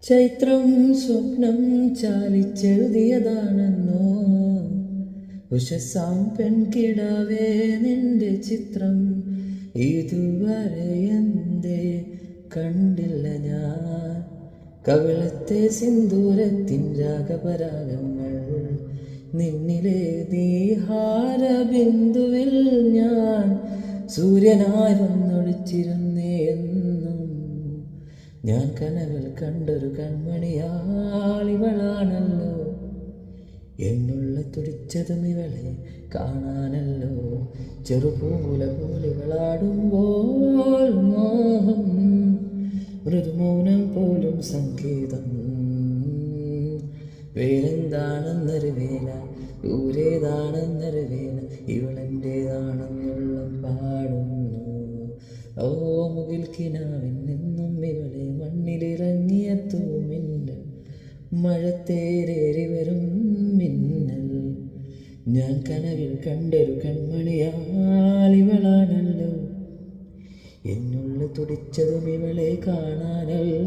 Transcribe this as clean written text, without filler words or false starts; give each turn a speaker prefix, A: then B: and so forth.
A: ചൈത്രം സ്വപ്നം ചാലിച്ചെഴുതിയതാണെന്നോ ഉഷസാം പെൺകിടാവേ നിന്റെ ചിത്രം ഇതുവരെ എന്തേ കണ്ടില്ല ഞാൻ. കവിളത്തെ സിന്ദൂരത്തിൻ രാഗപരാഗങ്ങൾ നിന്നിലെ നീഹാര ബിന്ദുവിൽ ഞാൻ സൂര്യനായി വന്നൊളിച്ചിരുന്നേ എന്നും. ഞാൻ കനവിൽ കണ്ടൊരു കൺമണിയാളിവളാണല്ലോ, എന്നുള്ള തുടിച്ചതും ഇവളെ കാണാനല്ലോ. ചെറുപൂല പോലെ ഇവളാടുമ്പോൾ മോഹം, മൃദുമൗനം പോലും സംഗീതം. വേലെന്താണെന്നൊരു വേല, ഊരേതാണെന്നൊരു വേല, ഇവളെൻ്റേതാണെന്നുള്ള പാടുന്നു. ഓ മുകിൽ കിനാവിൻ നിന്നും ഇവളെ മണ്ണിലിറങ്ങിയ തൂമിന്നൽ, മഴത്തേരേറി വരും മിന്നൽ. ഞാൻ കനവിൽ കണ്ടൊരു കൺമണിയാളിവളാണല്ലോ, എന്നുള്ള തുടിച്ചതും ഇവളെ കാണാനല്ലോ.